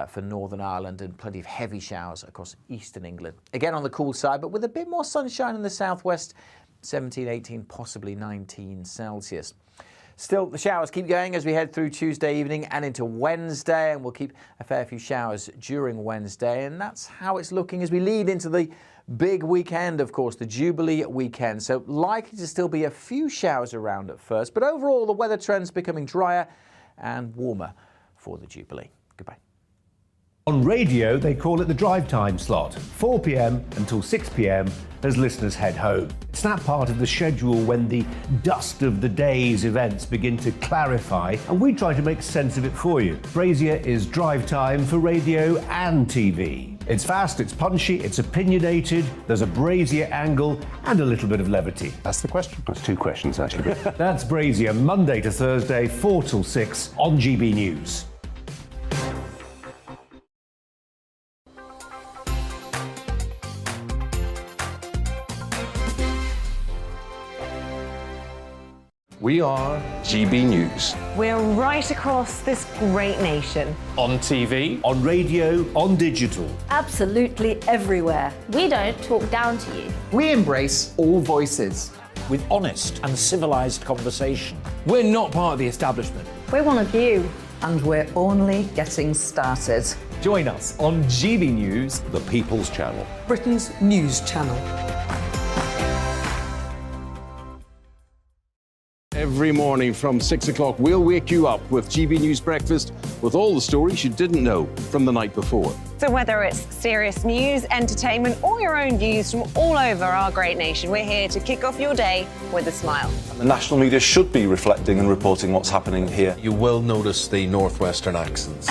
for Northern Ireland and plenty of heavy showers across eastern England. Again on the cool side, but with a bit more sunshine in the southwest, 17, 18, possibly 19 Celsius. Still, the showers keep going as we head through Tuesday evening and into Wednesday, and we'll keep a fair few showers during Wednesday, and that's how it's looking as we lead into the big weekend, of course, the Jubilee weekend. So likely to still be a few showers around at first, but overall the weather trends becoming drier and warmer for the Jubilee. Goodbye. On radio, they call it the drive time slot, 4 p.m. until 6 p.m. as listeners head home. It's that part of the schedule when the dust of the day's events begin to clarify, and we try to make sense of it for you. Brazier is drive time for radio and TV. It's fast, it's punchy, it's opinionated, there's a Brazier angle and a little bit of levity. That's the question. That's two questions, actually. That's Brazier, Monday to Thursday, 4 till 6 on GB News. We are GB News. We're right across this great nation. On TV. On radio, on digital. Absolutely everywhere. We don't talk down to you. We embrace all voices. With honest and civilised conversation. We're not part of the establishment. We're one of you. And we're only getting started. Join us on GB News, The People's Channel. Britain's news channel. Every morning from 6 o'clock, we'll wake you up with GB News Breakfast with all the stories you didn't know from the night before. So whether it's serious news, entertainment, or your own views from all over our great nation, we're here to kick off your day with a smile. The national media should be reflecting and reporting what's happening here. You will notice the northwestern accents.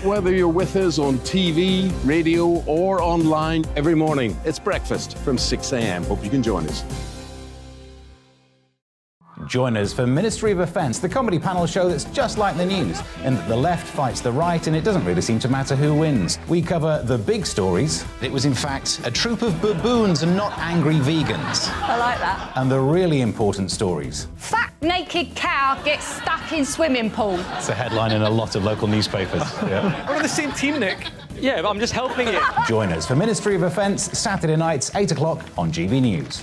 Whether you're with us on TV, radio, or online, every morning, it's breakfast from 6 a.m. Hope you can join us. Join us for Ministry of Offence, the comedy panel show that's just like the news, in that the left fights the right and it doesn't really seem to matter who wins. We cover the big stories. It was in fact a troop of baboons and not angry vegans. I like that. And the really important stories. Fat naked cow gets stuck in swimming pool. It's a headline in a lot of local newspapers. Yeah. We're on the same team, Nick. Yeah, but I'm just helping you. Join us for Ministry of Offence, Saturday nights, 8 o'clock on GB News.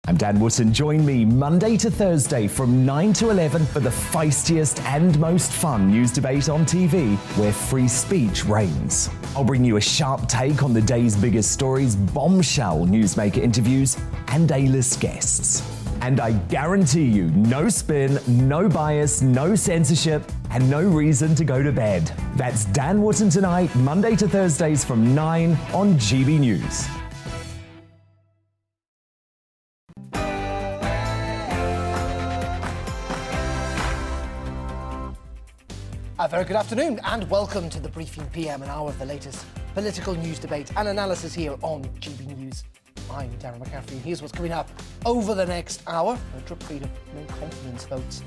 I'm Dan Wootton. Join me Monday to Thursday from 9 to 11 for the feistiest and most fun news debate on TV, where free speech reigns. I'll bring you a sharp take on the day's biggest stories, bombshell newsmaker interviews, and A-list guests. And I guarantee you, no spin, no bias, no censorship, and no reason to go to bed. That's Dan Wootton Tonight, Monday to Thursdays from 9 on GB News. A very good afternoon and welcome to the Briefing PM, an hour of the latest political news debate and analysis here on GB News. I'm Darren McCaffrey and here's what's coming up over the next hour. A drip feed of no confidence votes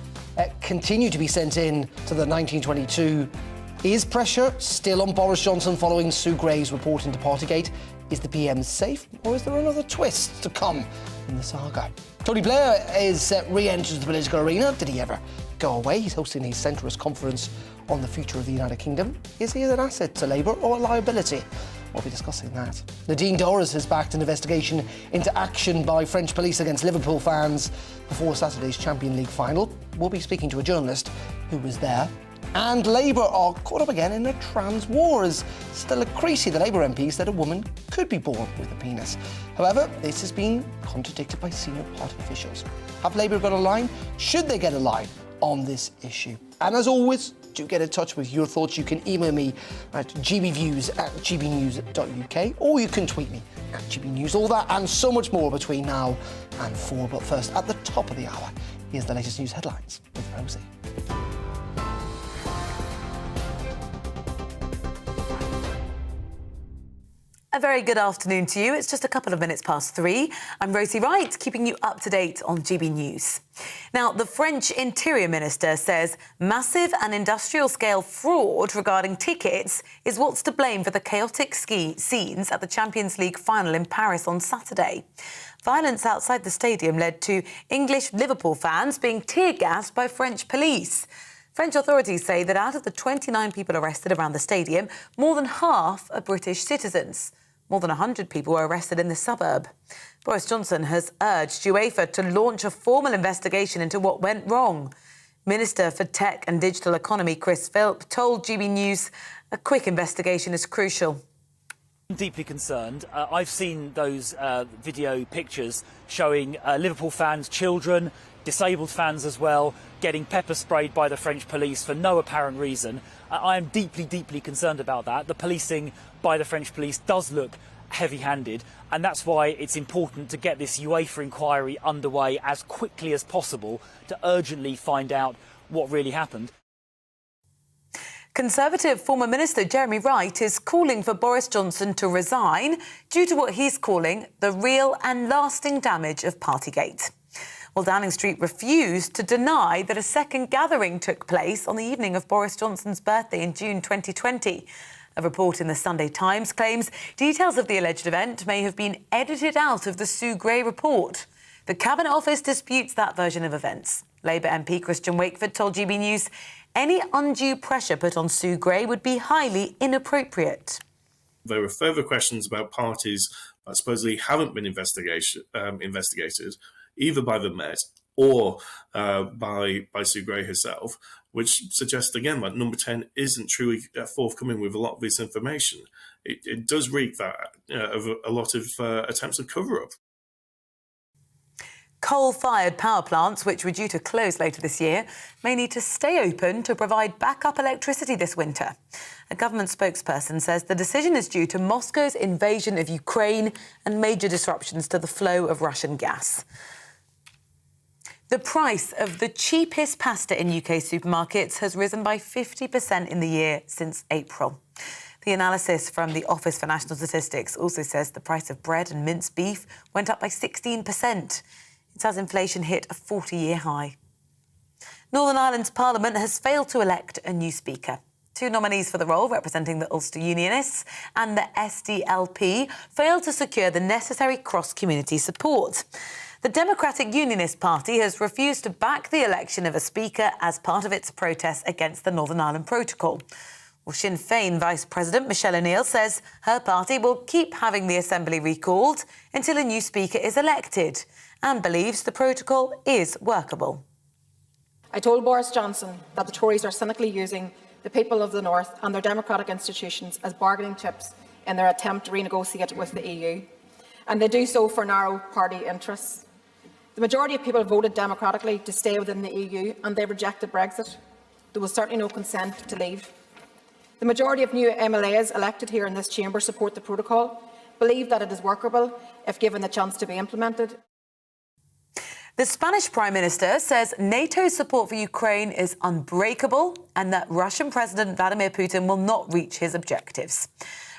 continue to be sent in to the 1922. Is pressure still on Boris Johnson following Sue Gray's report into Partygate? Is the PM safe or is there another twist to come in the saga? Tony Blair is re-enters the political arena. Did he ever go away? He's hosting his centrist conference on the future of the United Kingdom. Is he an asset to Labour or a liability? We'll be discussing that. Nadine Dorries has backed an investigation into action by French police against Liverpool fans before Saturday's Champions League final. We'll be speaking to a journalist who was there. And Labour are caught up again in a trans war as Stella Creasy, the Labour MP, said a woman could be born with a penis. However, this has been contradicted by senior party officials. Have Labour got a line? Should they get a line on this issue? And as always, do get in touch with your thoughts. You can email me at gbviews@gbnews.uk or you can tweet me at gbnews. All that and so much more between now and 4. But first, at the top of the hour, here's the latest news headlines with Rosie. A very good afternoon to you. It's just a couple of minutes past 3. I'm Rosie Wright, keeping you up to date on GB News. Now, the French Interior Minister says massive and industrial-scale fraud regarding tickets is what's to blame for the chaotic scenes at the Champions League final in Paris on Saturday. Violence outside the stadium led to English Liverpool fans being tear-gassed by French police. French authorities say that out of the 29 people arrested around the stadium, more than half are British citizens. More than 100 people were arrested in the suburb. Boris Johnson has urged UEFA to launch a formal investigation into what went wrong. Minister for Tech and Digital Economy Chris Philp told GB News a quick investigation is crucial. I'm deeply concerned. I've seen those video pictures showing Liverpool fans, children, disabled fans as well, getting pepper sprayed by the French police for no apparent reason. I am deeply, deeply concerned about that. The policing by the French police does look heavy-handed, and that's why it's important to get this UEFA inquiry underway as quickly as possible to urgently find out what really happened. Conservative former Minister Jeremy Wright is calling for Boris Johnson to resign due to what he's calling the real and lasting damage of Partygate. Well, Downing Street refused to deny that a second gathering took place on the evening of Boris Johnson's birthday in June 2020. A report in the Sunday Times claims details of the alleged event may have been edited out of the Sue Gray report. The Cabinet Office disputes that version of events. Labour MP Christian Wakeford told GB News any undue pressure put on Sue Gray would be highly inappropriate. There were further questions about parties that supposedly haven't been investigated, either by the Met or by Sue Gray herself, which suggests again that Number 10 isn't truly forthcoming with a lot of this information. It does reek that of a lot of attempts at cover-up. Coal-fired power plants, which were due to close later this year, may need to stay open to provide backup electricity this winter. A government spokesperson says the decision is due to Moscow's invasion of Ukraine and major disruptions to the flow of Russian gas. The price of the cheapest pasta in UK supermarkets has risen by 50% in the year since April. The analysis from the Office for National Statistics also says the price of bread and minced beef went up by 16%. It's as inflation hit a 40-year high. Northern Ireland's Parliament has failed to elect a new Speaker. Two nominees for the role, representing the Ulster Unionists and the SDLP, failed to secure the necessary cross-community support. The Democratic Unionist Party has refused to back the election of a Speaker as part of its protest against the Northern Ireland Protocol. Well, Sinn Féin Vice President Michelle O'Neill says her party will keep having the Assembly recalled until a new Speaker is elected and believes the protocol is workable. I told Boris Johnson that the Tories are cynically using the people of the North and their democratic institutions as bargaining chips in their attempt to renegotiate with the EU, and they do so for narrow party interests. The majority of people voted democratically to stay within the EU, and they rejected Brexit. There was certainly no consent to leave. The majority of new MLAs elected here in this chamber support the protocol, believe that it is workable if given the chance to be implemented. The Spanish Prime Minister says NATO's support for Ukraine is unbreakable and that Russian President Vladimir Putin will not reach his objectives.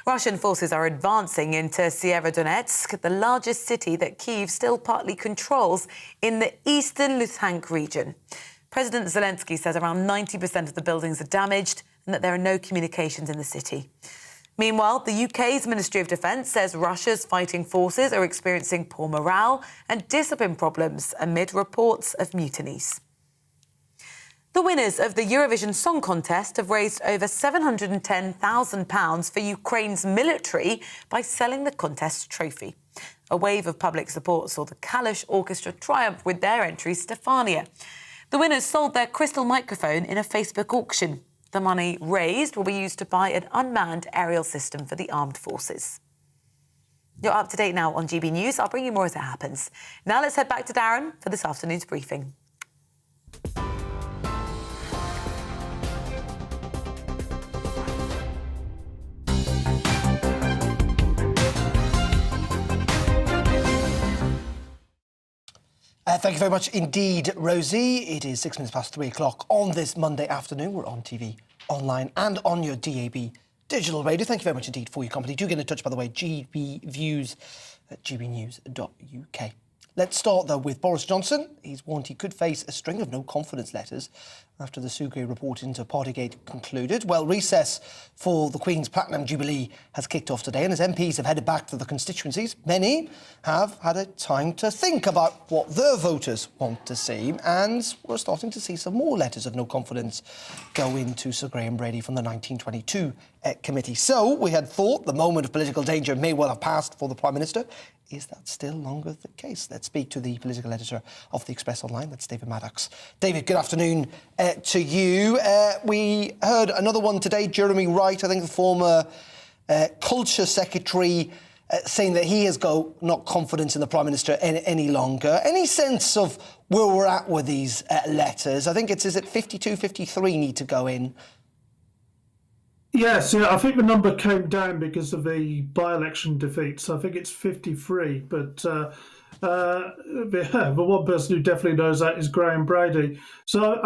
Russian forces are advancing into Severodonetsk, the largest city that Kyiv still partly controls in the eastern Luhansk region. President Zelensky says around 90% of the buildings are damaged and that there are no communications in the city. Meanwhile, the UK's Ministry of Defence says Russia's fighting forces are experiencing poor morale and discipline problems amid reports of mutinies. The winners of the Eurovision Song Contest have raised over £710,000 for Ukraine's military by selling the contest's trophy. A wave of public support saw the Kalish Orchestra triumph with their entry, Stefania. The winners sold their crystal microphone in a Facebook auction. The money raised will be used to buy an unmanned aerial system for the armed forces. You're up to date now on GB News. I'll bring you more as it happens. Now let's head back to Darren for this afternoon's briefing. Thank you very much indeed, Rosie. It is 6 minutes past 3 o'clock on this Monday afternoon. We're on TV, online and on your DAB digital radio. Thank you very much indeed for your company. Do get in touch, by the way, gbviews at gbnews.uk. Let's start, though, with Boris Johnson. He's warned he could face a string of no-confidence letters after the Sugré report into Partygate concluded. Well, recess for the Queen's Platinum Jubilee has kicked off today, and as MPs have headed back to the constituencies, many have had a time to think about what their voters want to see, and we're starting to see some more letters of no confidence go into Sir Graham Brady from the 1922 committee. So we had thought the moment of political danger may well have passed for the Prime Minister. Is that still longer the case? Let's speak to the political editor of the Express Online. That's David Maddox. David, good afternoon to you. We heard another one today, Jeremy Wright, I think the former Culture Secretary, saying that he has got not confidence in the Prime Minister any longer. Any sense of where we're at with these letters? I think is it 52, 53 need to go in? Yes, I think the number came down because of the by-election defeat, so I think it's 53. But the one person who definitely knows that is Graham Brady. So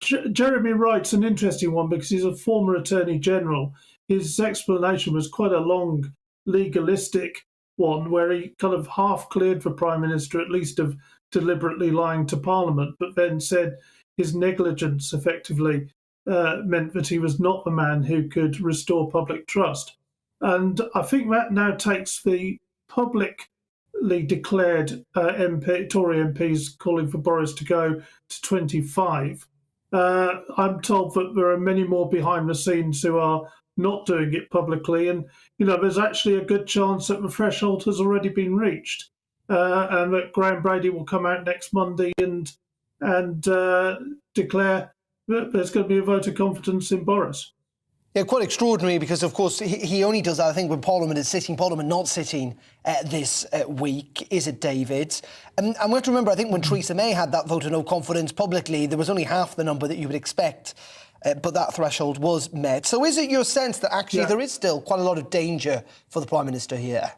Jeremy Wright's an interesting one because he's a former Attorney General. His explanation was quite a long, legalistic one where he kind of half cleared the Prime Minister, at least of deliberately lying to Parliament, but then said his negligence effectively meant that he was not the man who could restore public trust. And I think that now takes the publicly declared Tory MPs calling for Boris to go to 25. I'm told that there are many more behind the scenes who are not doing it publicly. And, there's actually a good chance that the threshold has already been reached and that Graham Brady will come out next Monday and declare there's going to be a vote of confidence in Boris. Yeah, quite extraordinary because, of course, he only does that, I think, when Parliament is sitting. Parliament not sitting this week, is it, David? And we have to remember, I think, when Theresa May had that vote of no confidence publicly, there was only half the number that you would expect, but that threshold was met. So is it your sense that actually there is still quite a lot of danger for the Prime Minister here?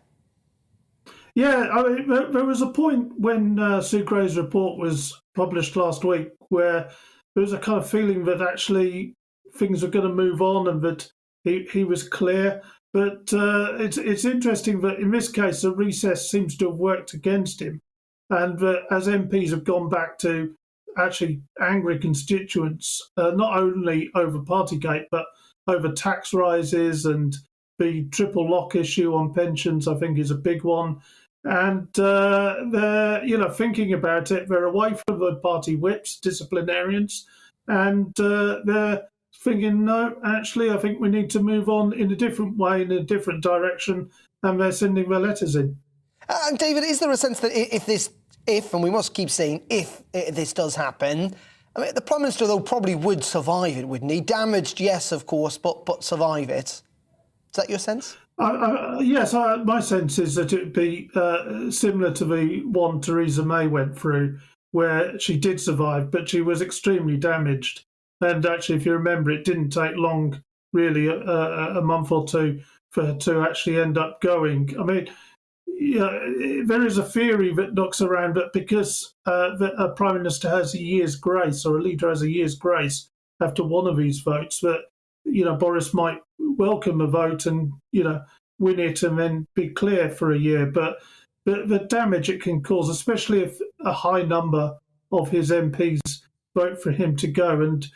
Yeah, I mean, there was a point when Sucre's report was published last week where there was a kind of feeling that actually things were going to move on and that he was clear. But it's interesting that in this case, the recess seems to have worked against him. And as MPs have gone back to actually angry constituents, not only over Partygate, but over tax rises and the triple lock issue on pensions, I think is a big one. And they're, thinking about it. They're away from the party whips, disciplinarians, and they're thinking, no, actually, I think we need to move on in a different way, in a different direction, and they're sending their letters in. And David, is there a sense that if, and we must keep saying if this does happen, I mean, the Prime Minister, though, probably would survive it, wouldn't he? Damaged, yes, of course, but survive it. Is that your sense? Yes, my sense is that it would be similar to the one Theresa May went through, where she did survive, but she was extremely damaged. And actually, if you remember, it didn't take long, really, a month or two for her to actually end up going. I mean, there is a theory that knocks around that because a Prime Minister has a year's grace, or a leader has a year's grace after one of these votes, that Boris might welcome a vote and, win it and then be clear for a year. But the damage it can cause, especially if a high number of his MPs vote for him to go. And,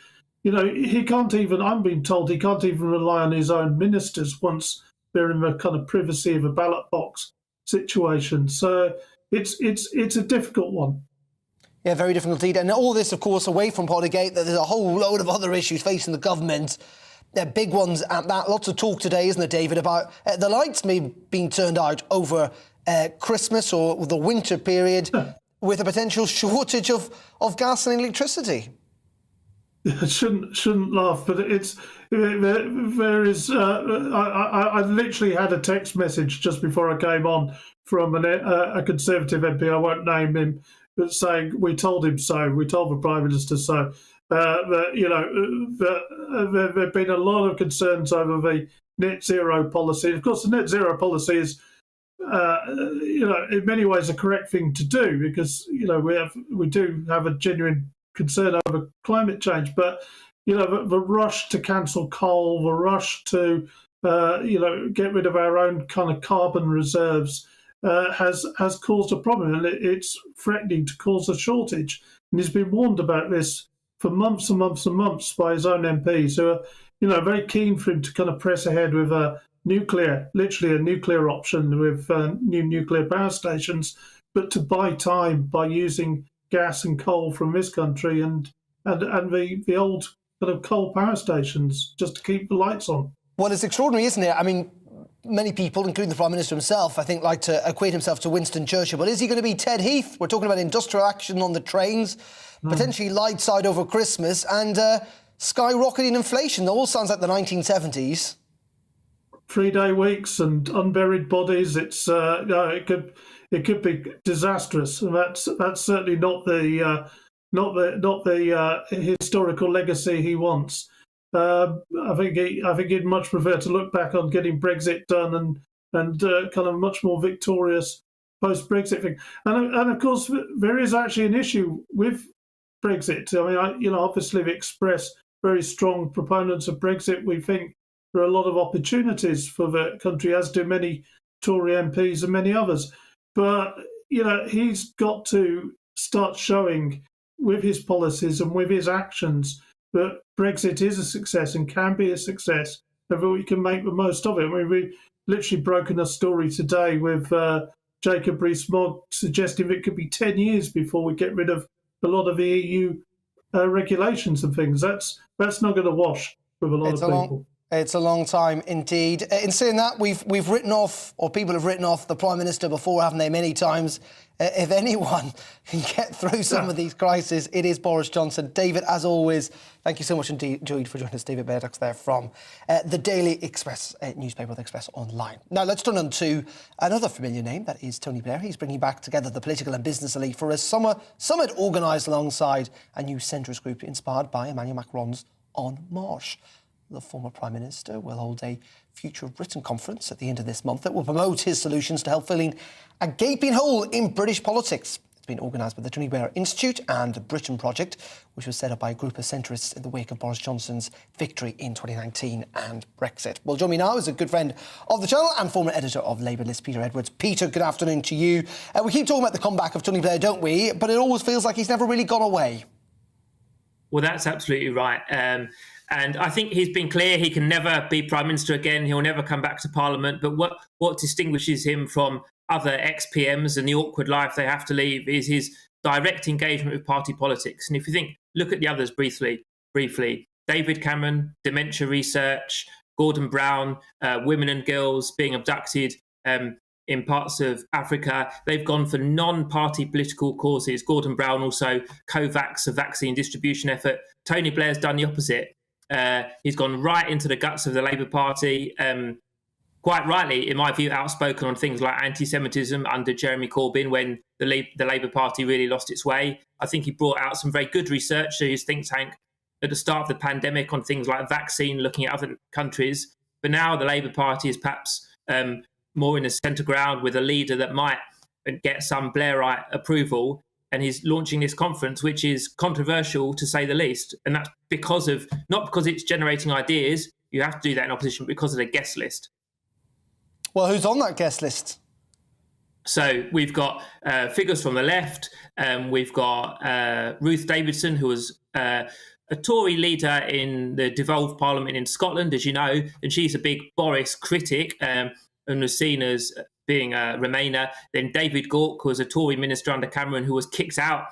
he can't even, I'm being told, he can't even rely on his own ministers once they're in the kind of privacy of a ballot box situation. So it's a difficult one. Yeah, very difficult indeed. And all this, of course, away from Partygate, there's a whole load of other issues facing the government. They're big ones at that. Lots of talk today, isn't there, David, about the lights maybe being turned out over Christmas or the winter period with a potential shortage of gas and electricity. I shouldn't laugh, but there is. I literally had a text message just before I came on from a Conservative MP. I won't name him, but saying we told him so. We told the Prime Minister so. There have been a lot of concerns over the net zero policy. Of course, the net zero policy is, in many ways, a correct thing to do because we do have a genuine concern over climate change. But the rush to cancel coal, the rush to get rid of our own kind of carbon reserves, has caused a problem, and it's threatening to cause a shortage. And he's been warned about this for months and months and months by his own MPs, who are, very keen for him to kind of press ahead with literally a nuclear option with new nuclear power stations, but to buy time by using gas and coal from this country and the old kind of coal power stations just to keep the lights on. Well, it's extraordinary, isn't it? I mean, many people, including the Prime Minister himself, I think, like to equate himself to Winston Churchill. But is he going to be Ted Heath? We're talking about industrial action on the trains, potentially lights out over Christmas, and skyrocketing inflation. That all sounds like the 1970s. 3-day weeks and unburied bodies. It's it could be disastrous, and that's certainly not the historical legacy he wants. I think he'd much prefer to look back on getting Brexit done and kind of much more victorious post-Brexit thing. And of course, there is actually an issue with Brexit. I mean, obviously we express very strong proponents of Brexit. We think there are a lot of opportunities for the country, as do many Tory MPs and many others. But, he's got to start showing with his policies and with his actions that Brexit is a success and can be a success, and that we can make the most of it. I mean, we've literally broken a story today with Jacob Rees-Mogg suggesting it could be 10 years before we get rid of a lot of the EU regulations and things. That's not going to wash with a lot of people. It's a long time indeed. In saying that, we've written off, or people have written off, the Prime Minister before, haven't they, many times? If anyone can get through some of these crises, it is Boris Johnson. David, as always, thank you so much indeed for joining us. David Bairdox there from the Daily Express newspaper, the Express Online. Now, let's turn on to another familiar name, that is Tony Blair. He's bringing back together the political and business elite for a summer summit organised alongside a new centrist group inspired by Emmanuel Macron's En Marche. The former Prime Minister will hold a Future of Britain conference at the end of this month that will promote his solutions to help filling a gaping hole in British politics. It's been organised by the Tony Blair Institute and the Britain Project, which was set up by a group of centrists in the wake of Boris Johnson's victory in 2019 and Brexit. Well, join me now is a good friend of the channel and former editor of Labour List, Peter Edwards. Peter, good afternoon to you. We keep talking about the comeback of Tony Blair, don't we? But it always feels like he's never really gone away. Well, that's absolutely right. And I think he's been clear he can never be Prime Minister again. He'll never come back to Parliament. But what distinguishes him from other ex-PMs and the awkward life they have to lead is his direct engagement with party politics. And if you look at the others briefly, David Cameron, dementia research, Gordon Brown, women and girls being abducted in parts of Africa. They've gone for non-party political causes. Gordon Brown also COVAX, a vaccine distribution effort. Tony Blair's done the opposite. He's gone right into the guts of the Labour Party, quite rightly, in my view, outspoken on things like anti-Semitism under Jeremy Corbyn when the Labour Party really lost its way. I think he brought out some very good research to his think tank at the start of the pandemic on things like vaccine, looking at other countries. But now the Labour Party is perhaps more in the centre ground with a leader that might get some Blairite approval. And he's launching this conference, which is controversial to say the least. And that's not because it's generating ideas, you have to do that in opposition, because of the guest list. Well, who's on that guest list? So we've got figures from the left. We've got Ruth Davidson, who was a Tory leader in the devolved parliament in Scotland, as you know, and she's a big Boris critic and was seen as being a Remainer. Then David Gauke, who was a Tory minister under Cameron, who was kicked out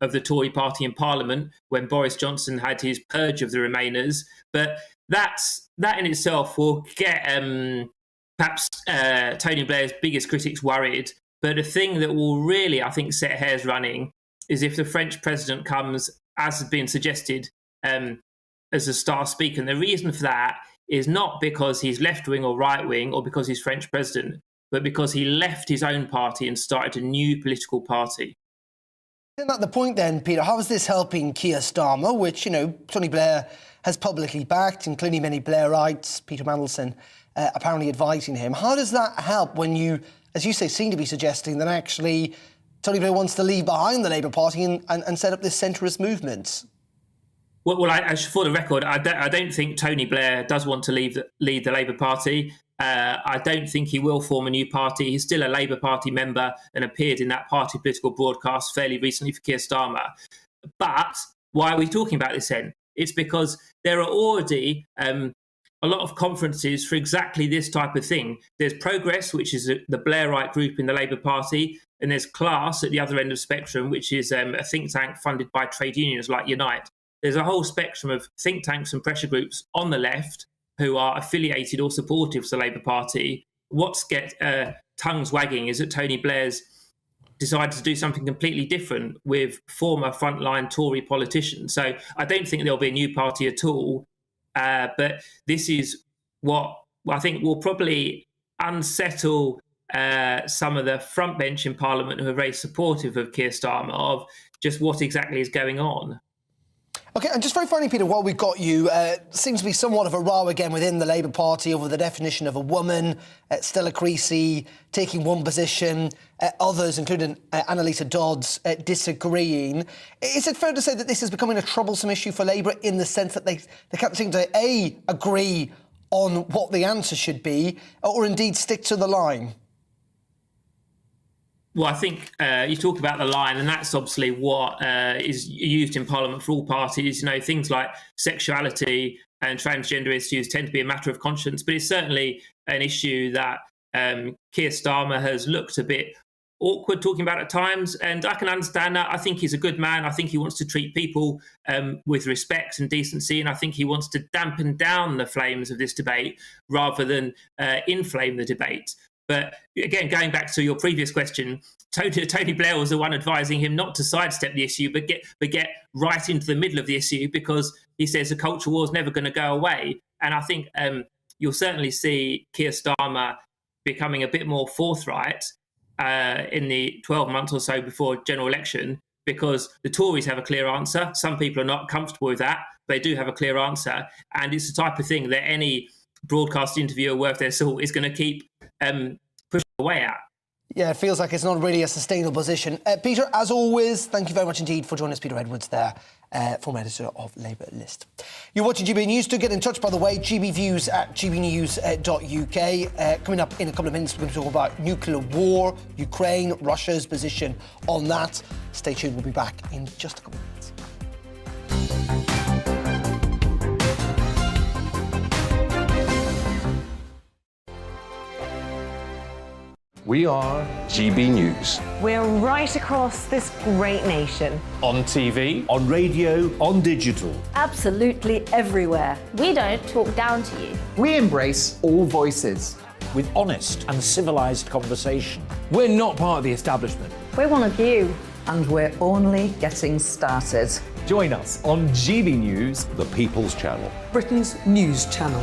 of the Tory party in Parliament when Boris Johnson had his purge of the Remainers. But that in itself will get perhaps Tony Blair's biggest critics worried. But the thing that will really, I think, set hairs running is if the French president comes, as has been suggested, as a star speaker. And the reason for that is not because he's left-wing or right-wing or because he's French president, but because he left his own party and started a new political party. Isn't that the point then, Peter? How is this helping Keir Starmer, which, Tony Blair has publicly backed, including many Blairites, Peter Mandelson apparently advising him? How does that help when you, as you say, seem to be suggesting that actually Tony Blair wants to leave behind the Labour Party and set up this centrist movement? Well, for the record, I don't think Tony Blair does want to lead the Labour Party. I don't think he will form a new party. He's still a Labour Party member and appeared in that party political broadcast fairly recently for Keir Starmer. But why are we talking about this then? It's because there are already a lot of conferences for exactly this type of thing. There's Progress, which is the Blairite group in the Labour Party, and there's Class at the other end of the spectrum, which is a think tank funded by trade unions like Unite. There's a whole spectrum of think tanks and pressure groups on the left who are affiliated or supportive to the Labour Party. What's get tongues wagging is that Tony Blair's decided to do something completely different with former frontline Tory politicians. So I don't think there'll be a new party at all. But this is what I think will probably unsettle some of the front bench in Parliament who are very supportive of Keir Starmer, of just what exactly is going on. OK, and just very finally, Peter, while we've got you, seems to be somewhat of a row again within the Labour Party over the definition of a woman. Stella Creasy taking one position, others, including Annalisa Dodds, disagreeing. Is it fair to say that this is becoming a troublesome issue for Labour in the sense that they can't seem to, A, agree on what the answer should be, or indeed stick to the line? Well, I think you talk about the line, and that's obviously what is used in Parliament for all parties. You know, things like sexuality and transgender issues tend to be a matter of conscience, but it's certainly an issue that Keir Starmer has looked a bit awkward talking about at times, and I can understand that. I think he's a good man. I think he wants to treat people with respect and decency, and I think he wants to dampen down the flames of this debate rather than inflame the debate. But again, going back to your previous question, Tony Blair was the one advising him not to sidestep the issue, but get right into the middle of the issue, because he says the culture war is never going to go away. And I think you'll certainly see Keir Starmer becoming a bit more forthright in the 12 months or so before general election, because the Tories have a clear answer. Some people are not comfortable with that. They do have a clear answer. And it's the type of thing that any broadcast interviewer worth their salt is going to keep pushing away at. Yeah, it feels like it's not really a sustainable position. Peter, as always, thank you very much indeed for joining us. Peter Edwards there, former editor of Labour List. You're watching GB News. Do get in touch, by the way, gbviews at gbnews.uk. Coming up in a couple of minutes, we're going to talk about nuclear war, Ukraine, Russia's position on that. Stay tuned, we'll be back in just a couple of minutes. We are GB News. We're right across this great nation. On TV, on radio, on digital. Absolutely everywhere. We don't talk down to you. We embrace all voices. With honest and civilised conversation. We're not part of the establishment. We're one of you. And we're only getting started. Join us on GB News, the People's Channel. Britain's news channel.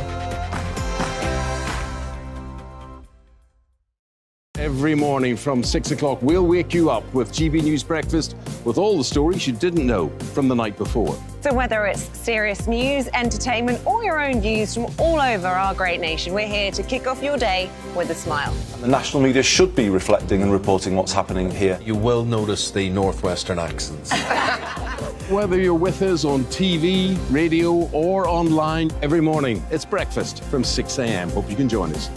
Every morning from 6 o'clock, we'll wake you up with GB News Breakfast with all the stories you didn't know from the night before. So whether it's serious news, entertainment, or your own views from all over our great nation, we're here to kick off your day with a smile. The national media should be reflecting and reporting what's happening here. You will notice the northwestern accents. Whether you're with us on TV, radio, or online, every morning, it's breakfast from 6 a.m. Hope you can join us.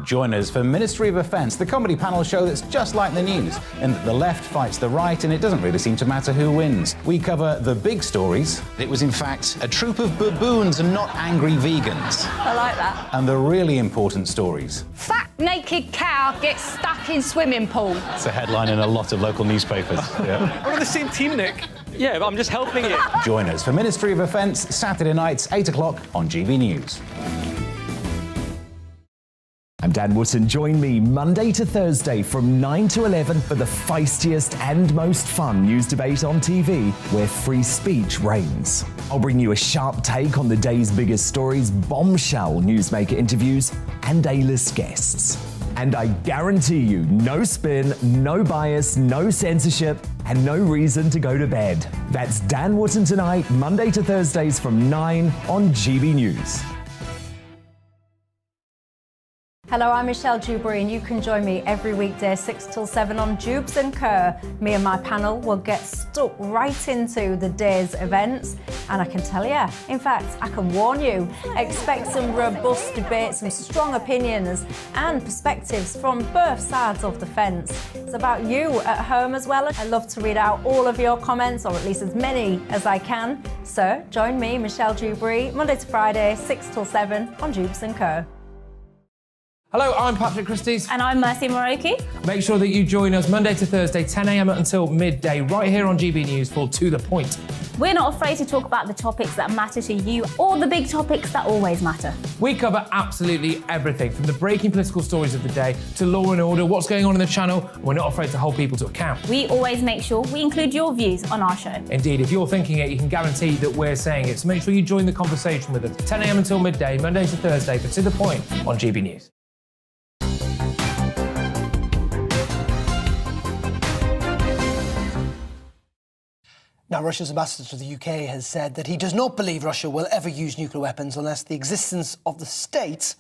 Join us for Ministry of Defence, the comedy panel show that's just like the news, in that the left fights the right and it doesn't really seem to matter who wins. We cover the big stories. It was in fact a troop of baboons and not angry vegans. I like that. And the really important stories. Fat naked cow gets stuck in swimming pool. It's a headline in a lot of local newspapers. Yeah. We're on the same team, Nick. Yeah, but I'm just helping you. Join us for Ministry of Defence, Saturday nights, 8 o'clock on GB News. I'm Dan Wootton. Join me Monday to Thursday from 9 to 11 for the feistiest and most fun news debate on TV, where free speech reigns. I'll bring you a sharp take on the day's biggest stories, bombshell newsmaker interviews, and A-list guests. And I guarantee you, no spin, no bias, no censorship, and no reason to go to bed. That's Dan Wootton tonight, Monday to Thursdays from 9 on GB News. Hello, I'm Michelle Jubilee, and you can join me every weekday 6 till 7 on Jubes and Kerr. Me and my panel will get stuck right into the day's events, and I can tell you, in fact, I can warn you, expect some robust debates, some strong opinions and perspectives from both sides of the fence. It's about you at home as well. I love to read out all of your comments, or at least as many as I can. So join me, Michelle Jubilee, Monday to Friday, 6 till 7 on Jubes and Kerr. Hello, I'm Patrick Christie's. And I'm Mercy Moroki. Make sure that you join us Monday to Thursday, 10 a.m. until midday, right here on GB News for To The Point. We're not afraid to talk about the topics that matter to you or the big topics that always matter. We cover absolutely everything, from the breaking political stories of the day to law and order, what's going on in the channel. We're not afraid to hold people to account. We always make sure we include your views on our show. Indeed, if you're thinking it, you can guarantee that we're saying it. So make sure you join the conversation with us, 10 a.m. until midday, Monday to Thursday, for To The Point on GB News. Now, Russia's ambassador to the UK has said that he does not believe Russia will ever use nuclear weapons unless the existence of the state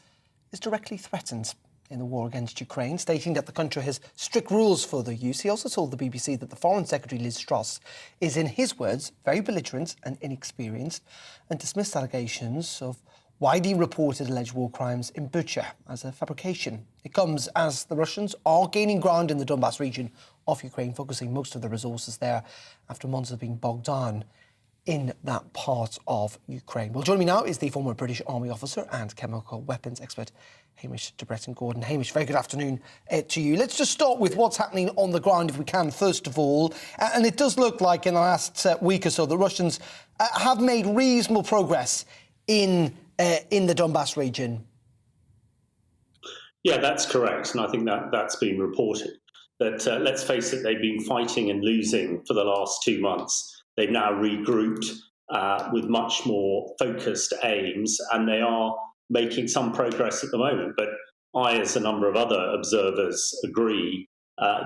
is directly threatened in the war against Ukraine, stating that the country has strict rules for their use. He also told the BBC that the Foreign Secretary, Liz Truss, is, in his words, very belligerent and inexperienced, and dismissed allegations of widely reported alleged war crimes in Bucha as a fabrication. It comes as the Russians are gaining ground in the Donbass region of Ukraine, focusing most of the resources there after months of being bogged down in that part of Ukraine. Well, joining me now is the former British Army officer and chemical weapons expert, Hamish de Bretton-Gordon. Hamish, very good afternoon to you. Let's just start with what's happening on the ground, if we can, first of all. And it does look like in the last week or so the Russians have made reasonable progress in the Donbass region. Yeah, that's correct. And I think that's been reported. But let's face it, they've been fighting and losing for the last 2 months. They've now regrouped with much more focused aims, and they are making some progress at the moment. But I, as a number of other observers, agree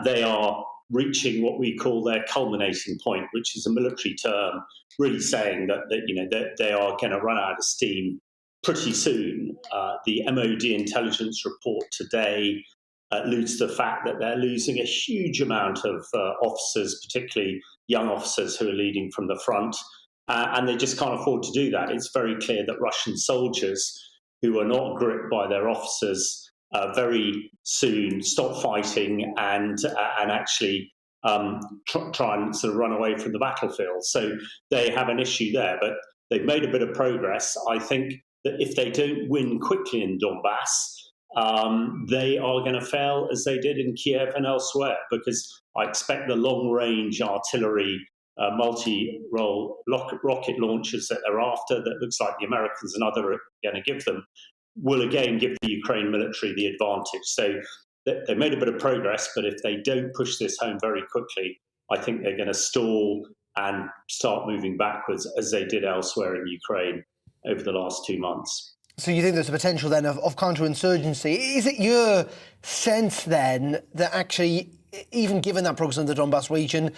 they are reaching what we call their culminating point, which is a military term, really saying that they are going to run out of steam pretty soon. The MOD intelligence report today alludes to the fact that they're losing a huge amount of officers, particularly young officers who are leading from the front, and they just can't afford to do that. It's very clear that Russian soldiers who are not gripped by their officers very soon stop fighting and actually try and sort of run away from the battlefield. So they have an issue there, but they've made a bit of progress. I think that if they don't win quickly in Donbass, they are going to fail as they did in Kiev and elsewhere, because I expect the long-range artillery multi-role rocket launchers that they're after, that looks like the Americans and others are going to give them, will again give the Ukraine military the advantage. So they made a bit of progress, but if they don't push this home very quickly, I think they're going to stall and start moving backwards as they did elsewhere in Ukraine over the last 2 months. So you think there's a potential then of counterinsurgency. Is it your sense then that actually, even given that progress in the Donbass region,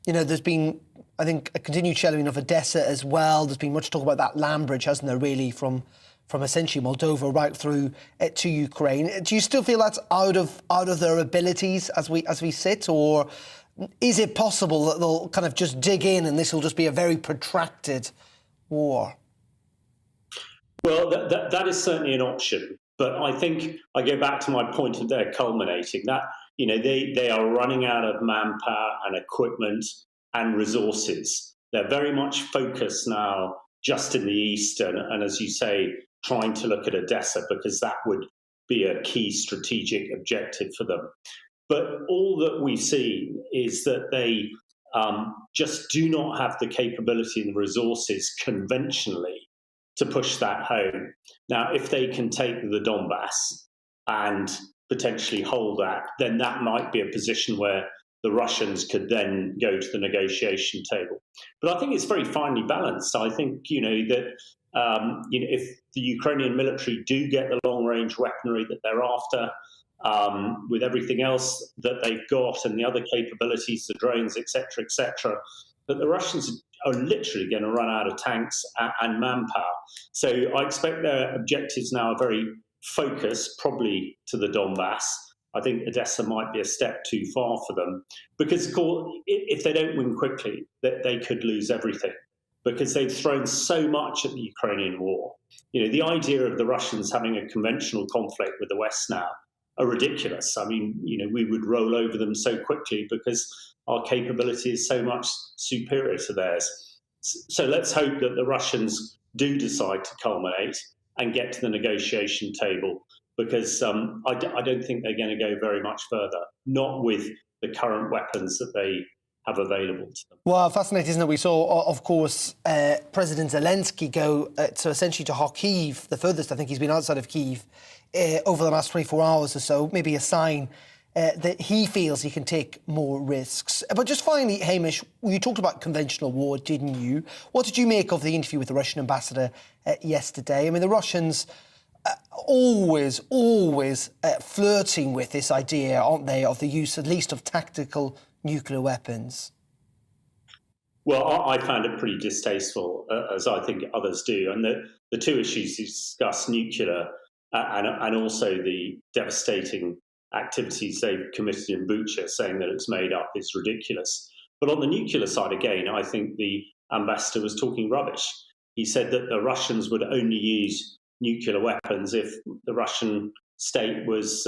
there's been, I think, a continued shelling of Odessa as well. There's been much talk about that land bridge, hasn't there, really, from essentially Moldova right through to Ukraine. Do you still feel that's out of their abilities as we sit, or is it possible that they'll kind of just dig in and this will just be a very protracted war? Well, that is certainly an option. But I think I go back to my point of their culminating, that they are running out of manpower and equipment and resources. They're very much focused now just in the east and as you say, trying to look at Odessa, because that would be a key strategic objective for them. But all that we've seen is that they just do not have the capability and the resources conventionally to push that home. Now, if they can take the Donbass and potentially hold that, then that might be a position where the Russians could then go to the negotiation table. But I think it's very finely balanced. I think, that if the Ukrainian military do get the long-range weaponry that they're after, with everything else that they've got and the other capabilities, the drones, etc., that the Russians are literally going to run out of tanks and manpower. So I expect their objectives now are very focus probably to the Donbass. I think Odessa might be a step too far for them because, of course, if they don't win quickly, they could lose everything because they've thrown so much at the Ukrainian war. The idea of the Russians having a conventional conflict with the West now are ridiculous. I mean, we would roll over them so quickly because our capability is so much superior to theirs. So let's hope that the Russians do decide to culminate and get to the negotiation table, because I don't think they're going to go very much further, not with the current weapons that they have available to them. Well, fascinating, isn't it? We saw, of course, President Zelensky go to essentially to Kyiv, the furthest I think he's been outside of Kyiv, over the last 24 hours or so, maybe a sign that he feels he can take more risks. But just finally, Hamish, you talked about conventional war, didn't you? What did you make of the interview with the Russian ambassador yesterday? I mean, the Russians always flirting with this idea, aren't they, of the use, at least, of tactical nuclear weapons? Well, I found it pretty distasteful, as I think others do. And the two issues you discuss, nuclear and also the devastating activities they've committed in Bucha, saying that it's made up, is ridiculous. But on the nuclear side, again, I think the ambassador was talking rubbish. He said that the Russians would only use nuclear weapons if the Russian state was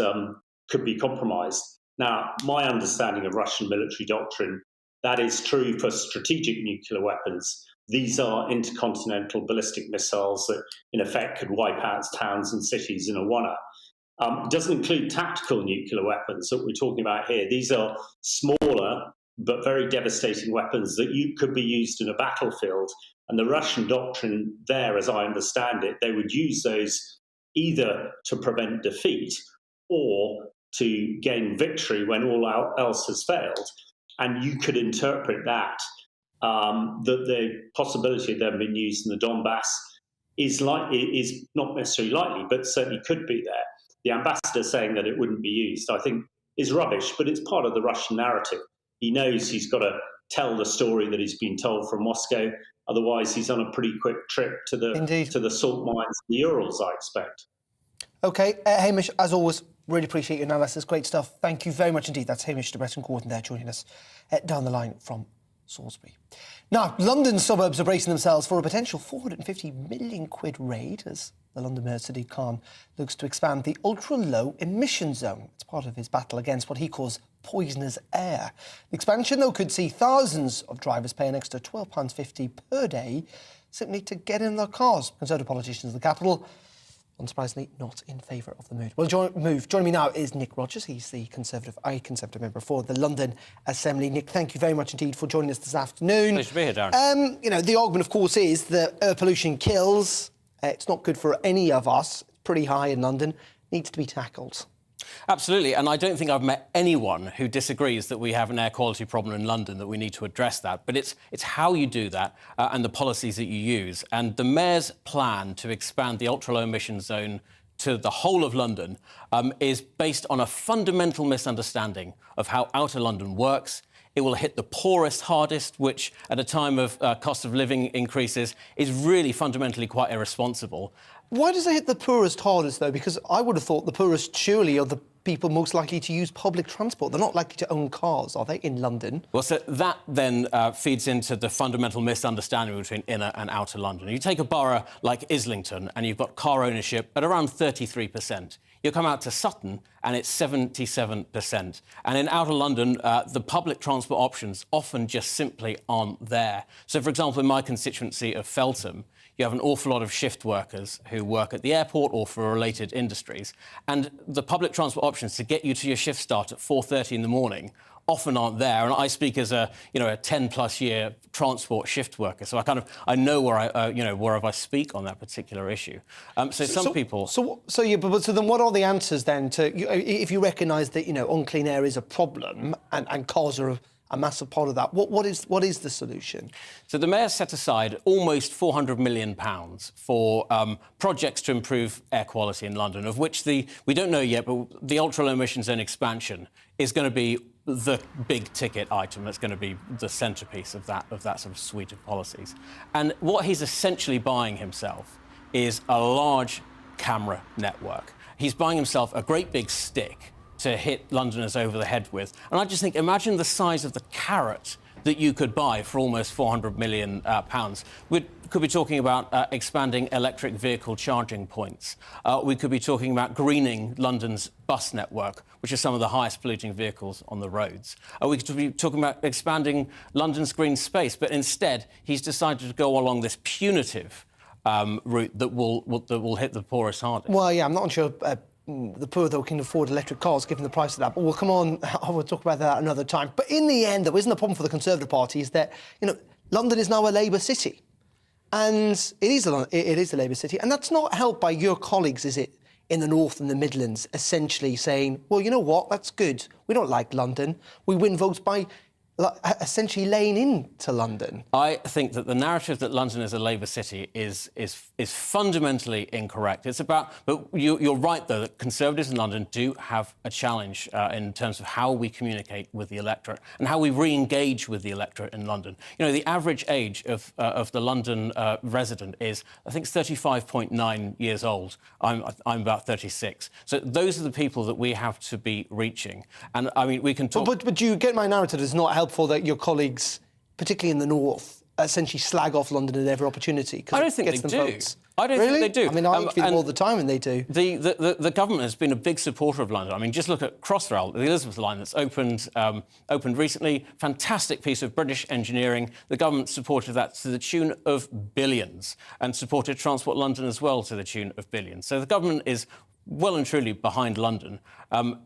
could be compromised. Now, my understanding of Russian military doctrine, that is true for strategic nuclear weapons. These are intercontinental ballistic missiles that, in effect, could wipe out towns and cities in a one-up. It doesn't include tactical nuclear weapons that we're talking about here. These are smaller but very devastating weapons that could be used in a battlefield. And the Russian doctrine there, as I understand it, they would use those either to prevent defeat or to gain victory when all else has failed. And you could interpret that the possibility of them being used in the Donbass is not necessarily likely, but certainly could be there. The ambassador saying that it wouldn't be used, I think, is rubbish, but it's part of the Russian narrative. He knows he's got to tell the story that he's been told from Moscow. Otherwise, he's on a pretty quick trip to the salt mines, the Urals, I expect. OK, Hamish, as always, really appreciate your analysis. Great stuff. Thank you very much indeed. That's Hamish de Bretton-Gordon there joining us down the line from Salisbury. Now, London suburbs are bracing themselves for a potential £450 million raid as the London Mayor Sadiq Khan looks to expand the ultra-low emission zone. It's part of his battle against what he calls poisonous air. The expansion, though, could see thousands of drivers pay an extra £12.50 per day simply to get in their cars. Conservative politicians of the capital, unsurprisingly, not in favour of the move. Well, joining me now is Nick Rogers. He's the Conservative member for the London Assembly. Nick, thank you very much indeed for joining us this afternoon. Pleasure to be here, Darren. The argument, of course, is that air pollution kills. It's not good for any of us. It's pretty high in London. Needs to be tackled. Absolutely, and I don't think I've met anyone who disagrees that we have an air quality problem in London, that we need to address that. But it's how you do that and the policies that you use. And the Mayor's plan to expand the ultra-low emission zone to the whole of London is based on a fundamental misunderstanding of how outer London works. It will hit the poorest hardest, which at a time of cost of living increases is really fundamentally quite irresponsible. Why does it hit the poorest hardest, though? Because I would have thought the poorest surely are the people most likely to use public transport. They're not likely to own cars, are they, in London? Well, so that then feeds into the fundamental misunderstanding between inner and outer London. You take a borough like Islington and you've got car ownership at around 33%. You come out to Sutton and it's 77%. And in outer London, the public transport options often just simply aren't there. So, for example, in my constituency of Feltham, you have an awful lot of shift workers who work at the airport or for related industries. And the public transport options to get you to your shift start at 4:30 in the morning often aren't there. And I speak as a 10-plus year transport shift worker, so I know where I speak on that particular issue. So then what are the answers then to if you recognise that unclean air is a problem and cars are a massive part of that? What is the solution? So the Mayor set aside almost £400 million for projects to improve air quality in London, of which we don't know yet, but the ultra-low emission zone expansion is going to be the big ticket item that's going to be the centrepiece of that sort of suite of policies. And what he's essentially buying himself is a large camera network. he's buying himself a great big stick to hit Londoners over the head with. And I just think, imagine the size of the carrot that you could buy for almost £400 million. We could be talking about expanding electric vehicle charging points. We could be talking about greening London's bus network, which is some of the highest polluting vehicles on the roads. We could be talking about expanding London's green space, but instead he's decided to go along this punitive route that will hit the poorest hardest. Well, yeah, I'm not sure the poor, though, can afford electric cars given the price of that. But we'll come on, we'll talk about that another time. But in the end, though, isn't the problem for the Conservative Party is that, London is now a Labour city. And it is a Labour city. And that's not helped by your colleagues, is it, in the North and the Midlands, essentially saying, well, you know what, that's good. We don't like London. We win votes by essentially laying into London. I think that the narrative that London is a Labour city is fundamentally incorrect. It's about, but you're right, though, that Conservatives in London do have a challenge in terms of how we communicate with the electorate and how we re-engage with the electorate in London. The average age of the London resident is, I think, 35.9 years old. I'm about 36. So those are the people that we have to be reaching. And, I mean, we can talk... But you get my narrative is not helpful that your colleagues, particularly in the North, essentially slag off London at every opportunity. I don't think they do. Votes. I don't really? think they do. I mean, I interview them all the time and they do. The government has been a big supporter of London. I mean, just look at Crossrail, the Elizabeth line that's opened recently. Fantastic piece of British engineering. The government supported that to the tune of billions and supported Transport London as well to the tune of billions. So the government is well and truly behind London.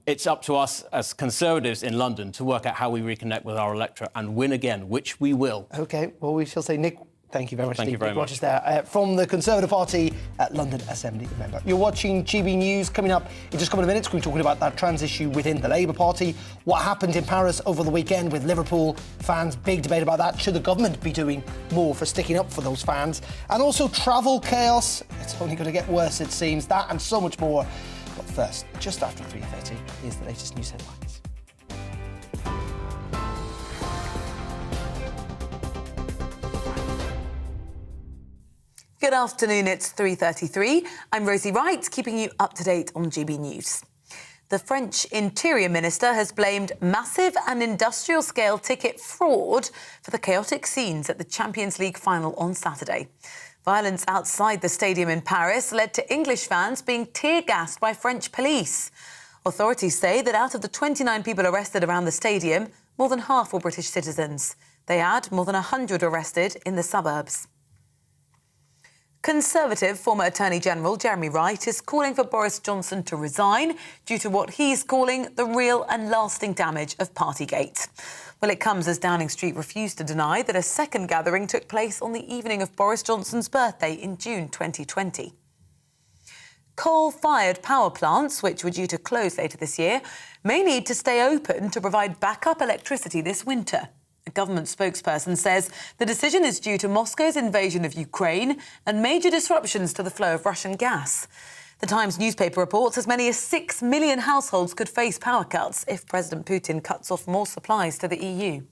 It's up to us as Conservatives in London to work out how we reconnect with our electorate and win again, which we will. OK, well, we shall say, Nick, thank you very much. Thank you very much. Rogers there, from the Conservative Party London Assembly member. You're watching GB News. Coming up in just a couple of minutes, we're talking about that trans issue within the Labour Party, what happened in Paris over the weekend with Liverpool fans, big debate about that. Should the government be doing more for sticking up for those fans? And also travel chaos. It's only going to get worse, it seems. That and so much more. But first, just after 3:30, here's the latest news headlines. Good afternoon, it's 3:33. I'm Rosie Wright, keeping you up to date on GB News. The French Interior Minister has blamed massive and industrial-scale ticket fraud for the chaotic scenes at the Champions League final on Saturday. Violence outside the stadium in Paris led to English fans being tear-gassed by French police. Authorities say that out of the 29 people arrested around the stadium, more than half were British citizens. They add more than 100 arrested in the suburbs. Conservative former Attorney General Jeremy Wright is calling for Boris Johnson to resign due to what he's calling the real and lasting damage of Partygate. Well, it comes as Downing Street refused to deny that a second gathering took place on the evening of Boris Johnson's birthday in June 2020. Coal-fired power plants, which were due to close later this year, may need to stay open to provide backup electricity this winter. A government spokesperson says the decision is due to Moscow's invasion of Ukraine and major disruptions to the flow of Russian gas. The Times newspaper reports as many as 6 million households could face power cuts if President Putin cuts off more supplies to the EU.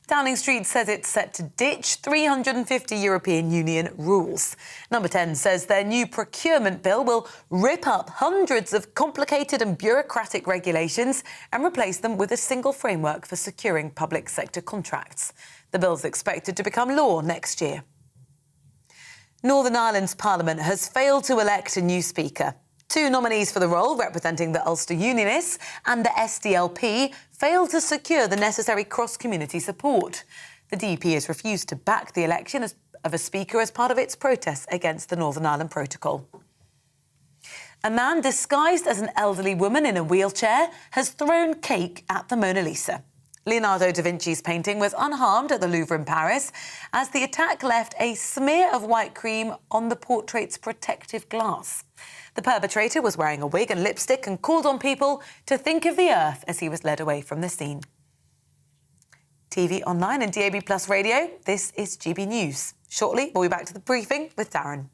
Downing Street says it's set to ditch 350 European Union rules. Number 10 says their new procurement bill will rip up hundreds of complicated and bureaucratic regulations and replace them with a single framework for securing public sector contracts. The bill's expected to become law next year. Northern Ireland's Parliament has failed to elect a new Speaker. Two nominees for the role, representing the Ulster Unionists and the SDLP, failed to secure the necessary cross-community support. The DUP has refused to back the election of a Speaker as part of its protests against the Northern Ireland Protocol. A man disguised as an elderly woman in a wheelchair has thrown cake at the Mona Lisa. Leonardo da Vinci's painting was unharmed at the Louvre in Paris as the attack left a smear of white cream on the portrait's protective glass. The perpetrator was wearing a wig and lipstick and called on people to think of the earth as he was led away from the scene. TV, online and DAB+ radio, this is GB News. Shortly, we'll be back to the briefing with Darren.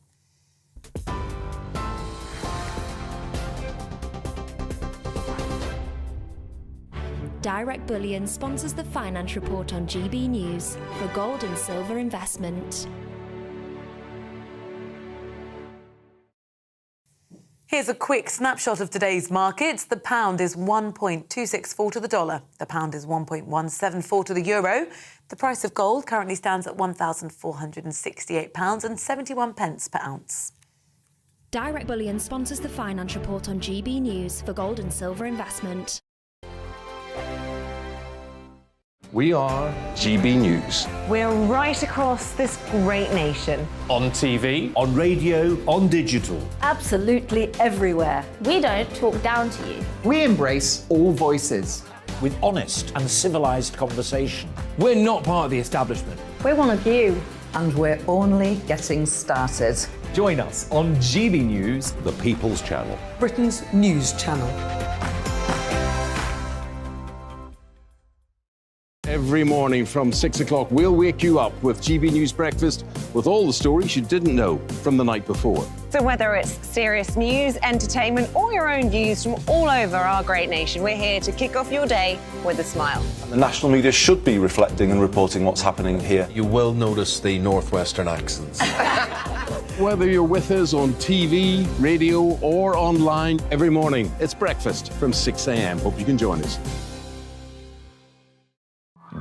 Direct Bullion sponsors the Finance Report on GB News for gold and silver investment. Here's a quick snapshot of today's markets. The pound is 1.264 to the dollar. The pound is 1.174 to the euro. The price of gold currently stands at £1,468.71 per ounce. Direct Bullion sponsors the finance report on GB News for gold and silver investment. We are GB News. We're right across this great nation. On TV, on radio, on digital. Absolutely everywhere. We don't talk down to you. We embrace all voices. With honest and civilised conversation. We're not part of the establishment. We're one of you. And we're only getting started. Join us on GB News, The People's Channel. Britain's news channel. Every morning from 6 o'clock, we'll wake you up with GB News Breakfast with all the stories you didn't know from the night before. So whether it's serious news, entertainment, or your own views from all over our great nation, we're here to kick off your day with a smile. The national media should be reflecting and reporting what's happening here. You will notice the northwestern accents. Whether you're with us on TV, radio, or online, every morning, it's breakfast from 6 a.m. Hope you can join us.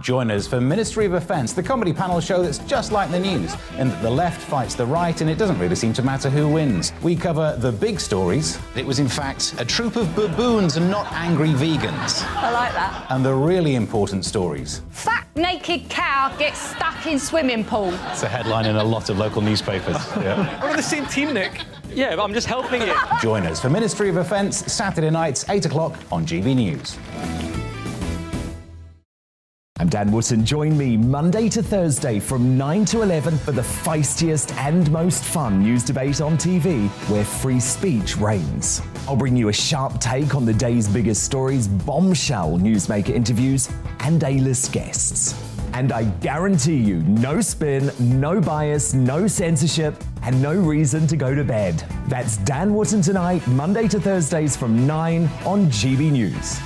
Join us for Ministry of Defence, the comedy panel show that's just like the news, in that the left fights the right and it doesn't really seem to matter who wins. We cover the big stories. It was in fact a troop of baboons and not angry vegans. I like that. And the really important stories. Fat naked cow gets stuck in swimming pool. It's a headline in a lot of local newspapers. Yeah. We're on the same team, Nick. Yeah, but I'm just helping you. Join us for Ministry of Defence, Saturday nights, 8 o'clock on GB News. I'm Dan Wootton. Join me Monday to Thursday from 9 to 11 for the feistiest and most fun news debate on TV, where free speech reigns. I'll bring you a sharp take on the day's biggest stories, bombshell newsmaker interviews, and A-list guests. And I guarantee you, no spin, no bias, no censorship, and no reason to go to bed. That's Dan Wootton tonight, Monday to Thursdays from 9 on GB News.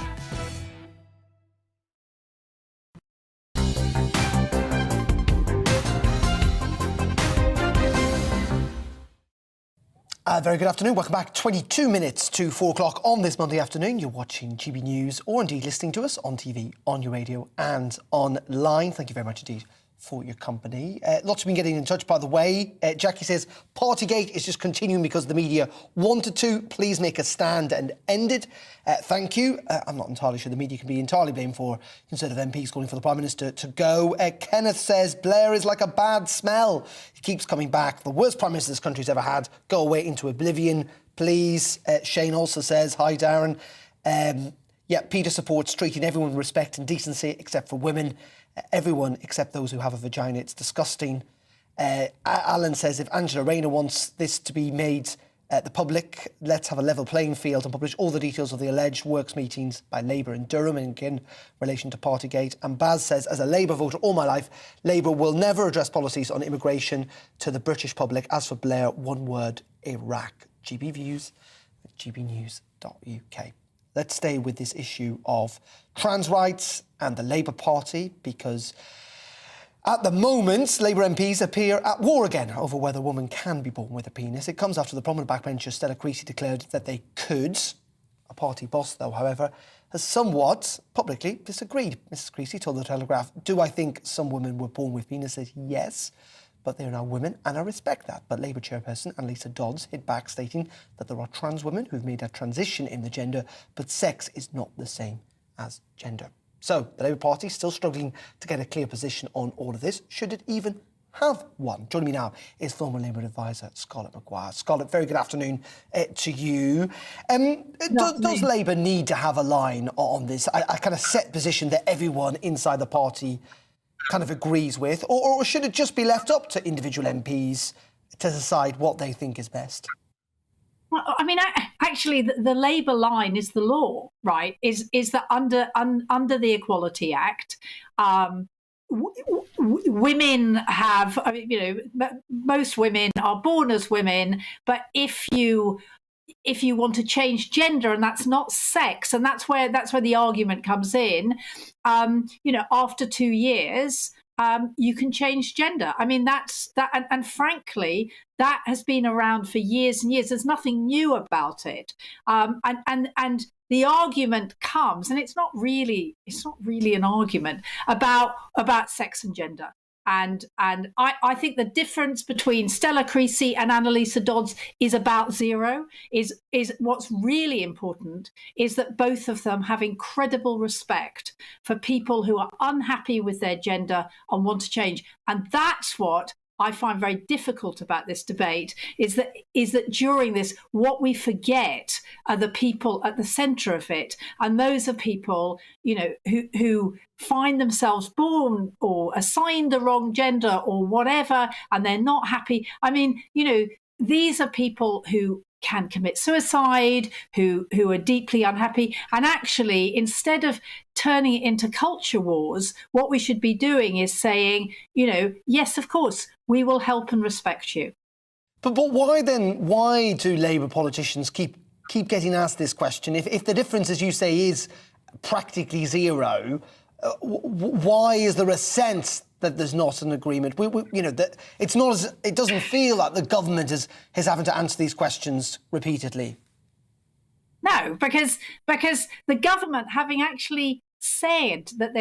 Very good afternoon. Welcome back. 22 minutes to 4 o'clock on this Monday afternoon. You're watching GB News or indeed listening to us on TV, on your radio and online. Thank you very much indeed for your company. Lots of been getting in touch, by the way. Jackie says, Partygate is just continuing because the media wanted to. Please make a stand and end it. Thank you. I'm not entirely sure the media can be entirely blamed for Conservative MPs calling for the Prime Minister to go. Kenneth says, Blair is like a bad smell. He keeps coming back. The worst Prime Minister this country's ever had. Go away into oblivion, please. Shane also says, hi, Darren. Peter supports treating everyone with respect and decency except for women. Everyone except those who have a vagina. It's disgusting. Alan says, if Angela Rayner wants this to be made the public, let's have a level playing field and publish all the details of the alleged works meetings by Labour in Durham and in relation to Partygate. And Baz says, as a Labour voter all my life, Labour will never address policies on immigration to the British public. As for Blair, one word, Iraq. GB Views at gbnews.uk. Let's stay with this issue of trans rights and the Labour Party, because at the moment, Labour MPs appear at war again over whether a woman can be born with a penis. It comes after the prominent backbencher Stella Creasy declared that they could. A party boss, though, however, has somewhat publicly disagreed. Mrs Creasy told The Telegraph, do I think some women were born with penises? Yes, but they are now women, and I respect that. But Labour chairperson Annalisa Dodds hit back, stating that there are trans women who've made a transition in the gender, but sex is not the same as gender. So, the Labour Party is still struggling to get a clear position on all of this, should it even have one. Joining me now is former Labour advisor Scarlett Maguire. Scarlett, very good afternoon to you. Does Labour need to have a line on this, a kind of set position that everyone inside the party kind of agrees with, or should it just be left up to individual MPs to decide what they think is best? Well, I mean, actually, the Labour line is the law, right? Is that under the Equality Act, women have, I mean, you know, most women are born as women, but if you want to change gender, and that's not sex, and that's where the argument comes in, you know, after 2 years, you can change gender. I mean, that's that, and frankly, that has been around for years and years. There's nothing new about it, and the argument comes, and it's not really an argument about sex and gender. And I think the difference between Stella Creasy and Annalisa Dodds is about zero. Is what's really important is that both of them have incredible respect for people who are unhappy with their gender and want to change. And that's what I find very difficult about this debate, is that during this, what we forget are the people at the centre of it, and those are people, you know, who find themselves born or assigned the wrong gender or whatever, and they're not happy. I mean, you know, these are people who can commit suicide, who are deeply unhappy. And actually, instead of turning it into culture wars, what we should be doing is saying, you know, yes, of course, we will help and respect you. But why then? Why do Labour politicians keep getting asked this question? If the difference, as you say, is practically zero, why is there a sense that there's not an agreement? You know, that it's not as, it doesn't feel like the government is having to answer these questions repeatedly. No, because the government, having actually said that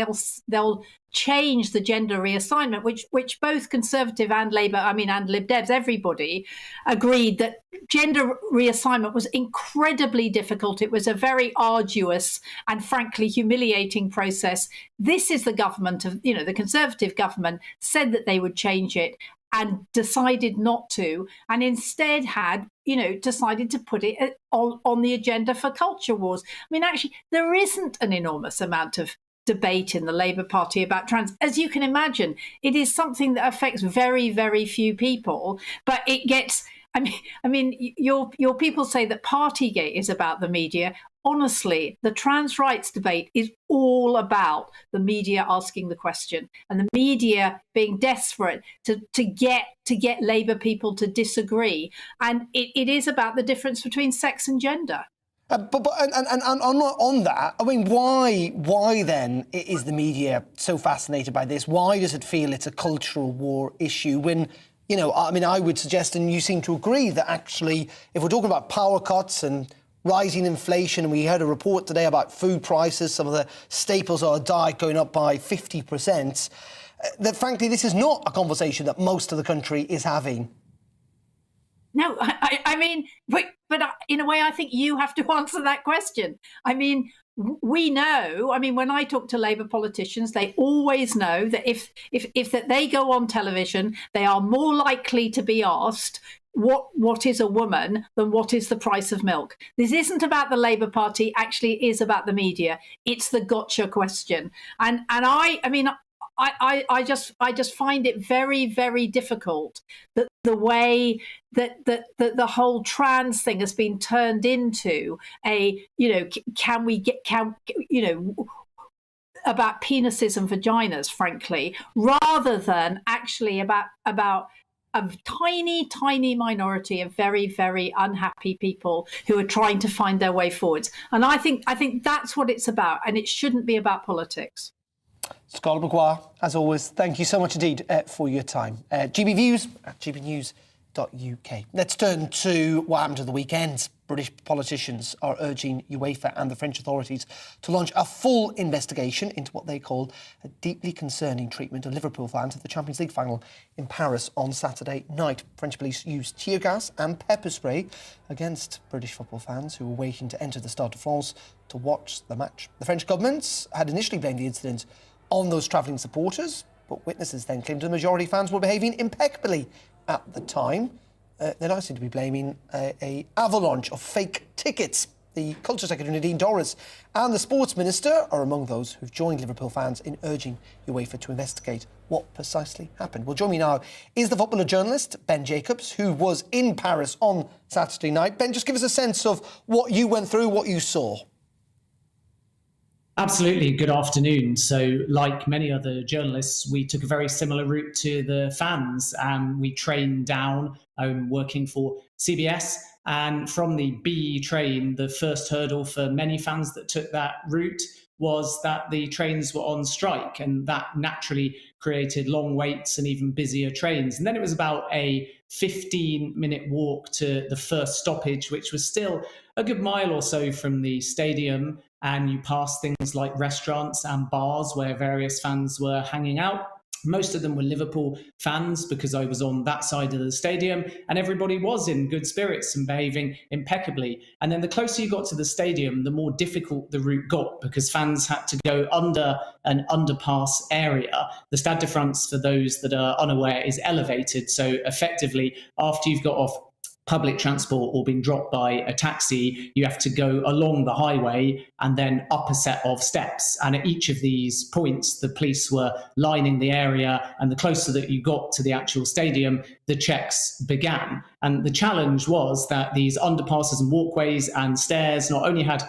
they'll change the gender reassignment, which both Conservative and Labour, and Lib Devs, everybody agreed that gender reassignment was incredibly difficult. It was a very arduous and frankly humiliating process. This is the government of, you know, the Conservative government said that they would change it and decided not to, and instead had, you know, decided to put it on the agenda for culture wars. I mean, actually, there isn't an enormous amount of debate in the Labour Party about trans. As you can imagine, it is something that affects very, very few people, but it gets... I mean, your people say that Partygate is about the media. Honestly, the trans rights debate is all about the media asking the question and the media being desperate to get Labour people to disagree. And it is about the difference between sex and gender. But on that, I mean, why then is the media so fascinated by this? Why does it feel it's a cultural war issue when, you know, I mean, I would suggest, and you seem to agree, that actually, if we're talking about power cuts and rising inflation, and we heard a report today about food prices, some of the staples of our diet going up by 50%, that frankly, this is not a conversation that most of the country is having. No, I mean, but in a way, I think you have to answer that question. I mean, we know, I mean, when I talk to Labour politicians, they always know that if that they go on television, they are more likely to be asked what is a woman than what is the price of milk. This isn't about the Labour Party, actually it is about the media. It's the gotcha question. And I just find it very, very difficult that the way that the whole trans thing has been turned into a, you know, about penises and vaginas, frankly, rather than actually about a tiny minority of very, very unhappy people who are trying to find their way forwards. And I think that's what it's about, and it shouldn't be about politics. Scarlett Maguire, as always, thank you so much indeed for your time. GB Views at gbnews.uk. Let's turn to what happened to the weekend. British politicians are urging UEFA and the French authorities to launch a full investigation into what they call a deeply concerning treatment of Liverpool fans at the Champions League final in Paris on Saturday night. French police used tear gas and pepper spray against British football fans who were waiting to enter the Stade de France to watch the match. The French government had initially blamed the incident on those travelling supporters, but witnesses then claimed the majority of fans were behaving impeccably at the time. They now seem to be blaming a avalanche of fake tickets. The Culture Secretary Nadine Dorries and the Sports Minister are among those who've joined Liverpool fans in urging UEFA to investigate what precisely happened. Well, join me now is the footballer journalist Ben Jacobs, who was in Paris on Saturday night. Ben, just give us a sense of what you went through, what you saw. Absolutely. Good afternoon. So, like many other journalists, we took a very similar route to the fans, and we trained down, working for CBS. And from the B train, the first hurdle for many fans that took that route was that the trains were on strike, and that naturally created long waits and even busier trains. And then it was about a 15-minute walk to the first stoppage, which was still a good mile or so from the stadium. And you passed things like restaurants and bars where various fans were hanging out. Most of them were Liverpool fans because I was on that side of the stadium, and everybody was in good spirits and behaving impeccably. And then the closer you got to the stadium, the more difficult the route got because fans had to go under an underpass area. The Stade de France, for those that are unaware, is elevated. So effectively, after you've got off public transport or being dropped by a taxi, you have to go along the highway and then up a set of steps. And at each of these points, the police were lining the area, and the closer that you got to the actual stadium, the checks began. And the challenge was that these underpasses and walkways and stairs not only had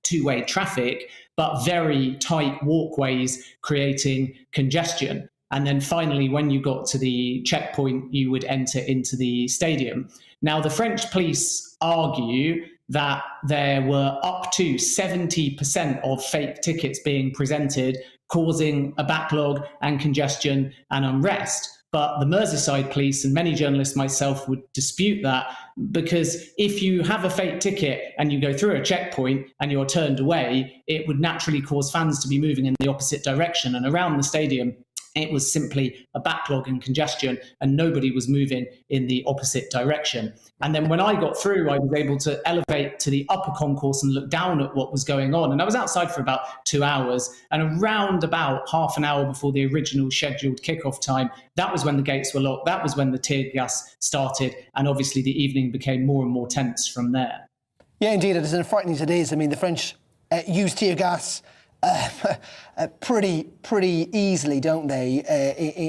two-way traffic, but very tight walkways creating congestion. And then finally, when you got to the checkpoint, you would enter into the stadium. Now, the French police argue that there were up to 70% of fake tickets being presented, causing a backlog and congestion and unrest. But the Merseyside police and many journalists, myself, would dispute that, because if you have a fake ticket and you go through a checkpoint and you're turned away, it would naturally cause fans to be moving in the opposite direction. And around the stadium, it was simply a backlog and congestion, and nobody was moving in the opposite direction. And then when I got through, I was able to elevate to the upper concourse and look down at what was going on. And I was outside for about 2 hours. And around about half an hour before the original scheduled kickoff time, that was when the gates were locked. That was when the tear gas started. And obviously the evening became more and more tense from there. Yeah, indeed, it is. And frightening as it is, I mean, the French use tear gas pretty easily, don't they,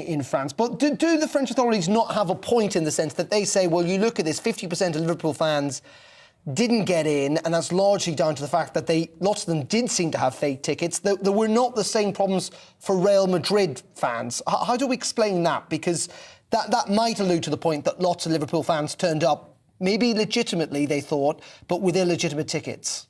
in France? But do the French authorities not have a point in the sense that they say, well, you look at this, 50% of Liverpool fans didn't get in, and that's largely down to the fact that lots of them did seem to have fake tickets. There were not the same problems for Real Madrid fans. How do we explain that? Because that might allude to the point that lots of Liverpool fans turned up, maybe legitimately, they thought, but with illegitimate tickets.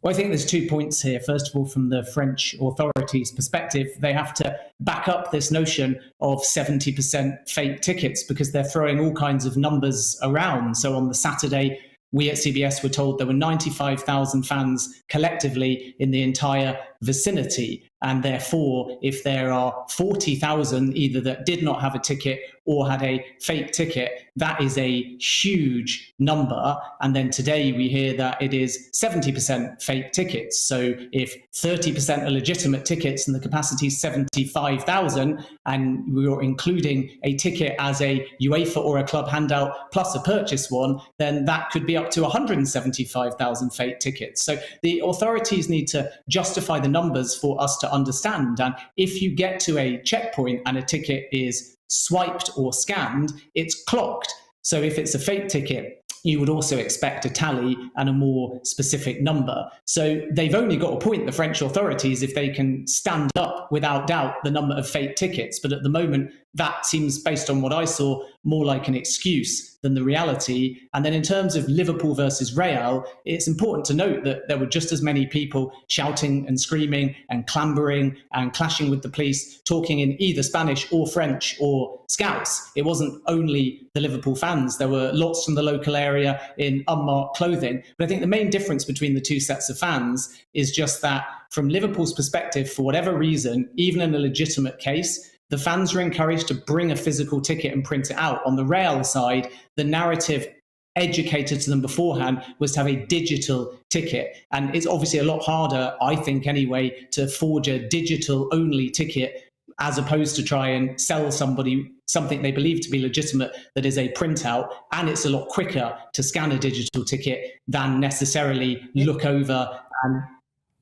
Well, I think there's 2 points here. First of all, from the French authorities' perspective, they have to back up this notion of 70% fake tickets because they're throwing all kinds of numbers around. So on the Saturday, we at CBS were told there were 95,000 fans collectively in the entire vicinity. And therefore, if there are 40,000 either that did not have a ticket or had a fake ticket, that is a huge number. And then today we hear that it is 70% fake tickets. So if 30% are legitimate tickets and the capacity is 75,000, and we're including a ticket as a UEFA or a club handout plus a purchase one, then that could be up to 175,000 fake tickets. So the authorities need to justify the numbers for us to understand. And if you get to a checkpoint and a ticket is swiped or scanned, it's clocked. So if it's a fake ticket, you would also expect a tally and a more specific number. So they've only got a point, the French authorities, if they can stand up without doubt the number of fake tickets. But at the moment, that seems, based on what I saw, more like an excuse than the reality. And then in terms of Liverpool versus Real, it's important to note that there were just as many people shouting and screaming and clambering and clashing with the police, talking in either Spanish or French or Scouse. It wasn't only the Liverpool fans. There were lots from the local area in unmarked clothing. But I think the main difference between the two sets of fans is just that from Liverpool's perspective, for whatever reason, even in a legitimate case, the fans are encouraged to bring a physical ticket and print it out. On the Real side, the narrative educated to them beforehand was to have a digital ticket. And it's obviously a lot harder, I think anyway, to forge a digital-only ticket as opposed to try and sell somebody something they believe to be legitimate that is a printout. And it's a lot quicker to scan a digital ticket than necessarily look over and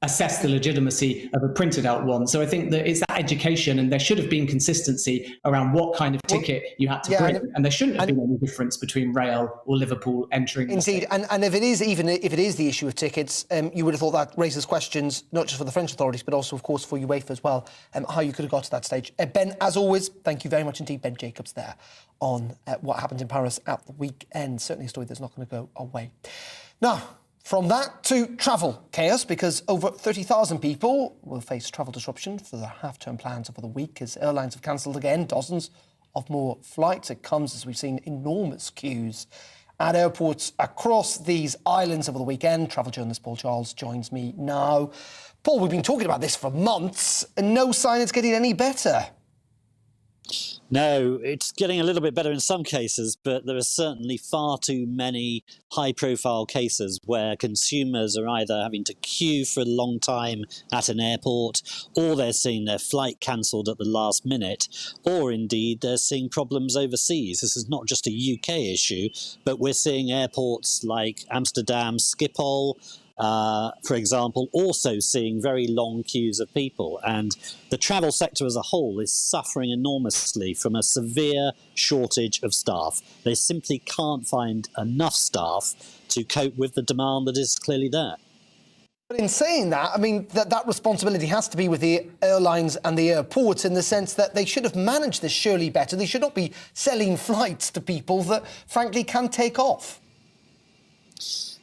assess the legitimacy of a printed out one. So I think that it's that education, and there should have been consistency around what kind of ticket you had to bring, and there shouldn't have been any difference between Real or Liverpool entering. Indeed, and if it is the issue of tickets, you would have thought that raises questions not just for the French authorities but also, of course, for UEFA as well, how you could have got to that stage. Ben, as always, thank you very much indeed, Ben Jacobs, there on what happened in Paris at the weekend. Certainly a story that's not going to go away. Now, From that to travel chaos, because over 30,000 people will face travel disruption for their half-term plans over the week as airlines have cancelled again dozens of more flights. It comes as we've seen enormous queues at airports across these islands over the weekend. Travel journalist Paul Charles joins me now. Paul, we've been talking about this for months, and no sign it's getting any better. No, it's getting a little bit better in some cases, but there are certainly far too many high-profile cases where consumers are either having to queue for a long time at an airport, or they're seeing their flight cancelled at the last minute, or indeed they're seeing problems overseas. This is not just a UK issue, but we're seeing airports like Amsterdam Schiphol, for example, also seeing very long queues of people. And the travel sector as a whole is suffering enormously from a severe shortage of staff. They simply can't find enough staff to cope with the demand that is clearly there. But in saying that, I mean, that responsibility has to be with the airlines and the airports in the sense that they should have managed this surely better. They should not be selling flights to people that, frankly, can't take off.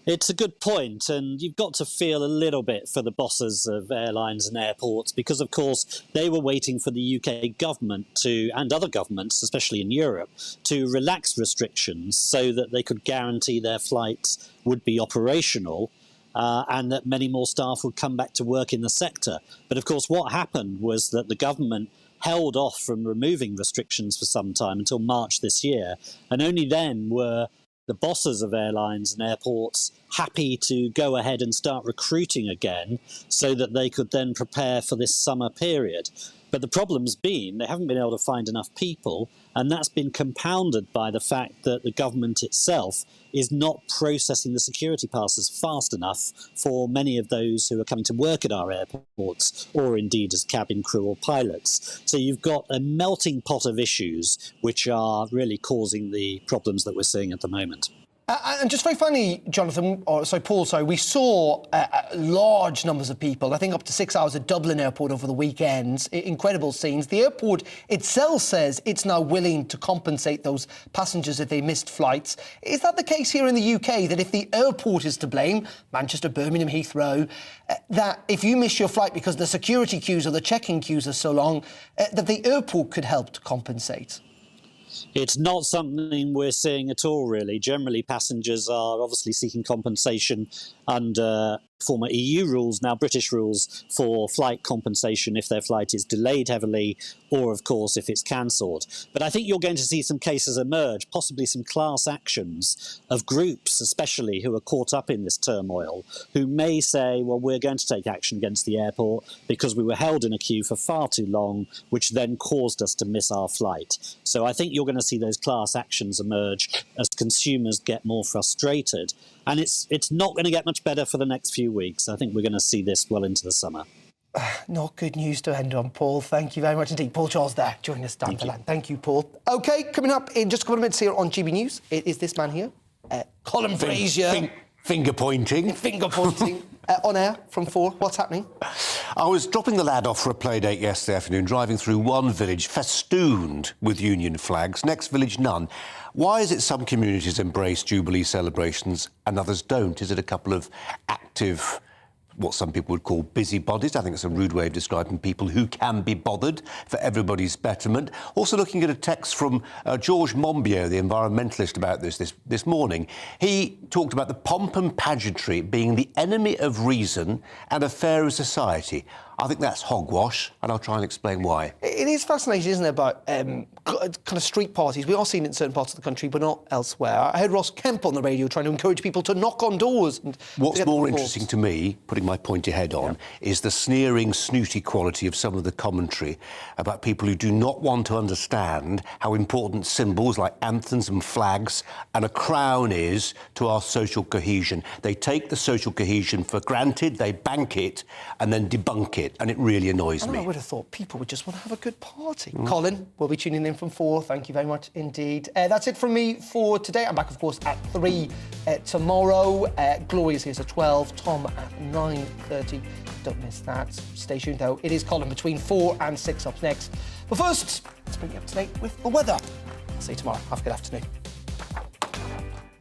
It's a good point, and you've got to feel a little bit for the bosses of airlines and airports because, of course, they were waiting for the UK government to, and other governments, especially in Europe, to relax restrictions so that they could guarantee their flights would be operational and that many more staff would come back to work in the sector. But, of course, what happened was that the government held off from removing restrictions for some time until March this year, and only then were the bosses of airlines and airports happy to go ahead and start recruiting again so that they could then prepare for this summer period. But the problem's been they haven't been able to find enough people, and that's been compounded by the fact that the government itself is not processing the security passes fast enough for many of those who are coming to work at our airports, or indeed as cabin crew or pilots. So you've got a melting pot of issues which are really causing the problems that we're seeing at the moment. And just very finally, Paul, we saw large numbers of people, I think up to 6 hours at Dublin Airport over the weekend. Incredible scenes. The airport itself says it's now willing to compensate those passengers if they missed flights. Is that the case here in the UK, that if the airport is to blame, Manchester, Birmingham, Heathrow, that if you miss your flight because the security queues or the check-in queues are so long, that the airport could help to compensate? It's not something we're seeing at all, really. Generally, passengers are obviously seeking compensation under former EU rules, now British rules, for flight compensation if their flight is delayed heavily or, of course, if it's cancelled. But I think you're going to see some cases emerge, possibly some class actions of groups, especially who are caught up in this turmoil, who may say, well, we're going to take action against the airport because we were held in a queue for far too long, which then caused us to miss our flight. So I think you're going to see those class actions emerge as consumers get more frustrated. And it's not going to get much better for the next few weeks. I think we're going to see this well into the summer. Not good news to end on, Paul. Thank you very much indeed. Paul Charles there, joining us down the line. Thank you, Paul. OK, coming up in just a couple of minutes here on GB News, it is this man here, Colin Fraser. Finger pointing. Finger pointing. On air from 4. What's happening? I was dropping the lad off for a play date yesterday afternoon, driving through one village festooned with Union flags, next village none. Why is it some communities embrace Jubilee celebrations and others don't? Is it a couple of active, what some people would call busybodies? I think it's a rude way of describing people who can be bothered for everybody's betterment. Also looking at a text from George Monbiot, the environmentalist, about this morning. He talked about the pomp and pageantry being the enemy of reason and a fairer society. I think that's hogwash, and I'll try and explain why. It is fascinating, isn't it, about kind of street parties. We are seeing it in certain parts of the country, but not elsewhere. I heard Ross Kemp on the radio trying to encourage people to knock on doors. What's more interesting to me, putting my pointy head on, is the sneering, snooty quality of some of the commentary about people who do not want to understand how important symbols like anthems and flags and a crown is to our social cohesion. They take the social cohesion for granted, they bank it, and then debunk it. And it really annoys me. I would have thought people would just want to have a good party. Colin will be tuning in from 4. Thank you very much indeed. That's it from me for today. I'm back, of course, at 3 tomorrow. Gloria's here at 12. Tom at 9:30. Don't miss that. Stay tuned, though. It is Colin between 4 and 6 up next. But first, let's bring you up to date with the weather. I'll see you tomorrow. Have a good afternoon.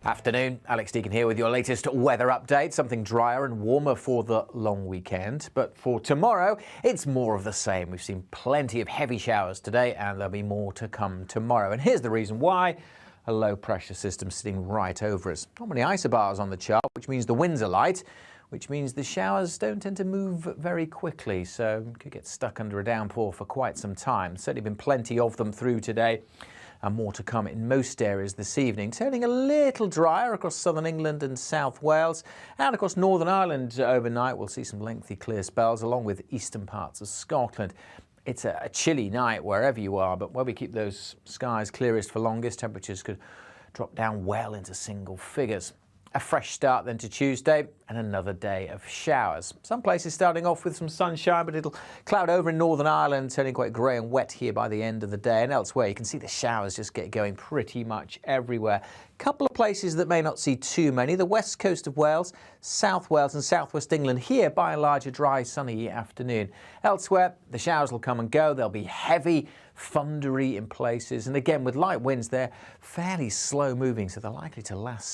Afternoon, Alex Deacon here with your latest weather update. Something drier and warmer for the long weekend. But for tomorrow, it's more of the same. We've seen plenty of heavy showers today and there'll be more to come tomorrow. And here's the reason why. A low pressure system sitting right over us. Not many isobars on the chart, which means the winds are light, which means the showers don't tend to move very quickly. So you could get stuck under a downpour for quite some time. Certainly been plenty of them through today. And more to come in most areas this evening. Turning a little drier across southern England and South Wales. And across Northern Ireland overnight, we'll see some lengthy clear spells along with eastern parts of Scotland. It's a chilly night wherever you are, but where we keep those skies clearest for longest, temperatures could drop down well into single figures. A fresh start then to Tuesday and another day of showers. Some places starting off with some sunshine, but it'll cloud over in Northern Ireland, turning quite grey and wet here by the end of the day. And elsewhere, you can see the showers just get going pretty much everywhere. Couple of places that may not see too many. The west coast of Wales, South Wales and southwest England here, by and large, a dry, sunny afternoon. Elsewhere, the showers will come and go. They'll be heavy, thundery in places. And again, with light winds, they're fairly slow moving, so they're likely to last